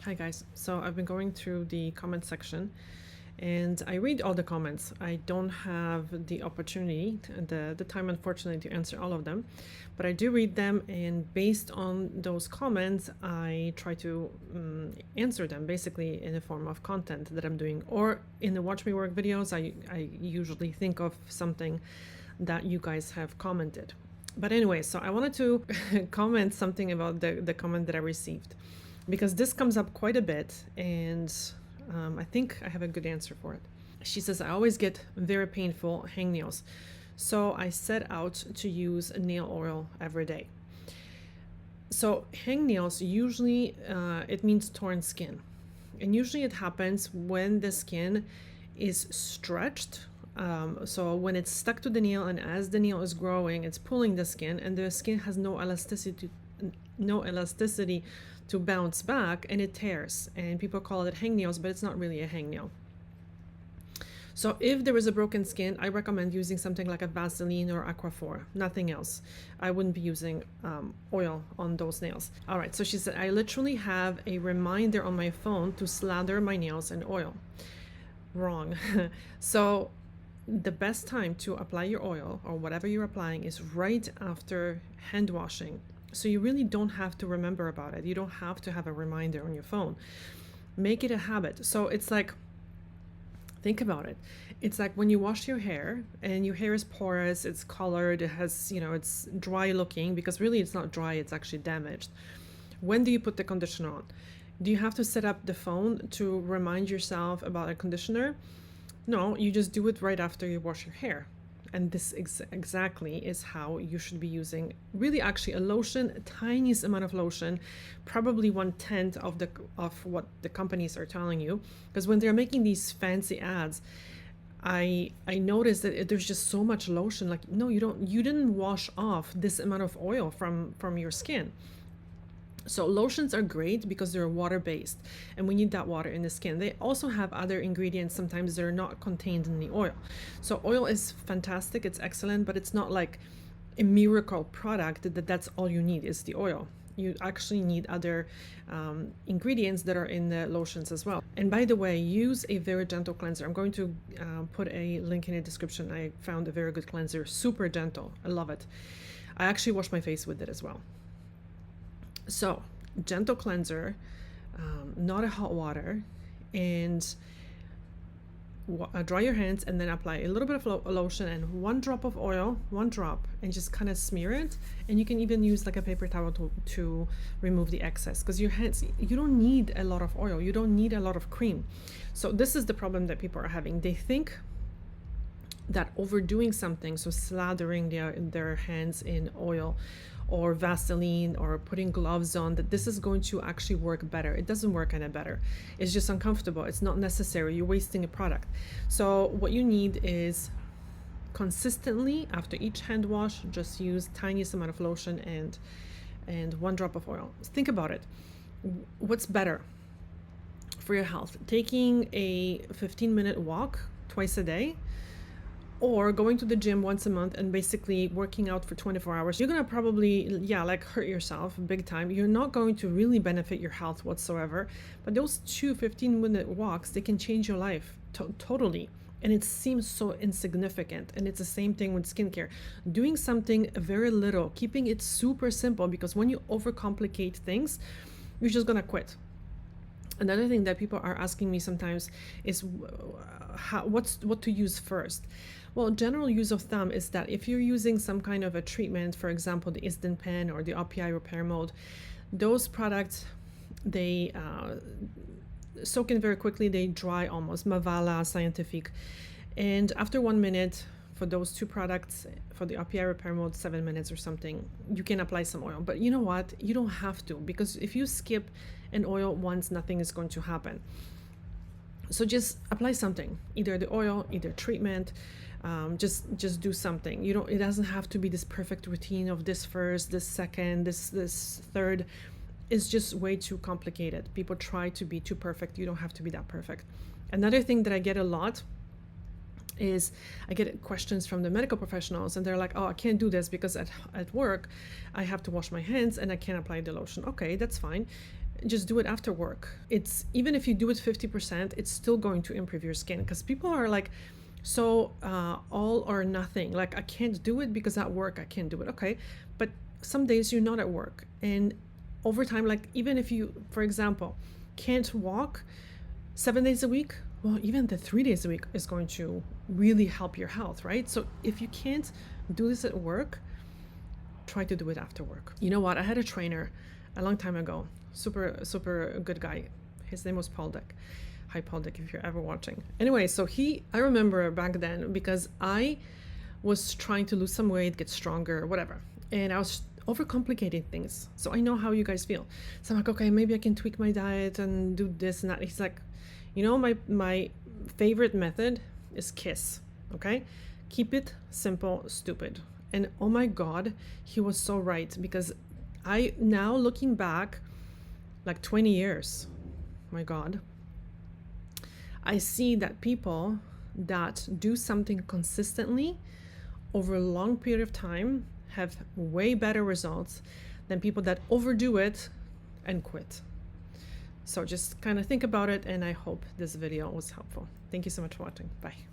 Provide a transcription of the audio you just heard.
Hi guys. So I've been going through the comment section and I read all the comments. I don't have the opportunity, the time unfortunately to answer all of them, but I do read them, and based on those comments I try to answer them basically in the form of content that I'm doing, or in the Watch Me Work videos I usually think of something that you guys have commented. But anyway, so I wanted to comment something about the comment that I received, because this comes up quite a bit, and I think I have a good answer for it. She says, I always get very painful hangnails, so I set out to use nail oil every day. So hangnails, usually it means torn skin. And usually it happens when the skin is stretched. So when it's stuck to the nail, and as the nail is growing, it's pulling the skin, and the skin has no elasticity to bounce back, and it tears. And people call it hangnails, but it's not really a hangnail. So if there is a broken skin, I recommend using something like a Vaseline or Aquaphor, nothing else. I wouldn't be using oil on those nails. All right, so she said, I literally have a reminder on my phone to slather my nails in oil. Wrong. So the best time to apply your oil or whatever you're applying is right after hand washing. So you really don't have to remember about it. You don't have to have a reminder on your phone. Make it a habit. So it's like, think about it. It's like when you wash your hair and your hair is porous, it's colored, it has, it's dry looking, because really it's not dry, it's actually damaged. When do you put the conditioner on? Do you have to set up the phone to remind yourself about a conditioner? No, you just do it right after you wash your hair. And this exactly is how you should be using, really actually a lotion, a tiniest amount of lotion, probably 1/10 of what the companies are telling you. Because when they're making these fancy ads, I noticed that there's just so much lotion. Like, no, you didn't wash off this amount of oil from your skin. So lotions are great because they're water-based, and we need that water in the skin. They also have other ingredients sometimes that are not contained in the oil. So oil is fantastic, it's excellent, but it's not like a miracle product that's all you need is the oil. You actually need other ingredients that are in the lotions as well. And by the way, use a very gentle cleanser. I'm going to put a link in the description. I found a very good cleanser, super gentle. I love it. I actually wash my face with it as well. So gentle cleanser, not a hot water, and dry your hands, and then apply a little bit of lotion and 1 drop of oil, 1 drop, and just kind of smear it. And you can even use like a paper towel to remove the excess, because your hands, you don't need a lot of oil, you don't need a lot of cream. So this is the problem that people are having. They think that overdoing something, so slathering their hands in oil or Vaseline or putting gloves on, that this is going to actually work better. It doesn't work any better. It's just uncomfortable. It's not necessary. You're wasting a product. So what you need is consistently after each hand wash, just use tiniest amount of lotion and 1 drop of oil. Think about it. What's better for your health? Taking a 15-minute walk twice a day, or going to the gym once a month and basically working out for 24 hours. You're gonna probably, hurt yourself big time. You're not going to really benefit your health whatsoever. But those 2 15-minute walks, they can change your life totally. And it seems so insignificant. And it's the same thing with skincare. Doing something very little, keeping it super simple, because when you overcomplicate things, you're just gonna quit. Another thing that people are asking me sometimes is what to use first. Well, general use of thumb is that if you're using some kind of a treatment, for example, the Instant Pen or the RPI Repair Mode, those products, they soak in very quickly, they dry almost, Mavala, Scientific. And after 1 minute, for those 2 products, for the RPI Repair Mode, 7 minutes or something, you can apply some oil. But you know what? You don't have to, because if you skip an oil once, nothing is going to happen. So just apply something, either the oil, either treatment. Just do something. It doesn't have to be this perfect routine of this first, this second, this third. It's just way too complicated. People try to be too perfect. You don't have to be that perfect. Another thing that I get a lot is I get questions from the medical professionals, and they're like, oh, I can't do this because at work I have to wash my hands and I can't apply the lotion. Okay, that's fine. just do it after work. It's even if you do it 50%, it's still going to improve your skin, because people are like so all or nothing. Like, I can't do it because at work I can't do it. Okay, but some days you're not at work, and over time, like even if you, for example, can't walk 7 days a week, well, even the 3 days a week is going to really help your health, right? So if you can't do this at work, try to do it after work. You know what? I had a trainer a long time ago, super good guy. His name was Paul Dick. Hi, Paul Dick, if you're ever watching. Anyway, so I remember back then, because I was trying to lose some weight, get stronger, whatever, and I was overcomplicating things. So I know how you guys feel. So I'm like, okay, maybe I can tweak my diet and do this and that. He's like, you know, my favorite method is KISS, okay? Keep it simple, stupid. And oh my God, he was so right, because I now looking back, like 20 years, my God, I see that people that do something consistently over a long period of time have way better results than people that overdo it and quit. So just kind of think about it, and I hope this video was helpful. Thank you so much for watching. Bye.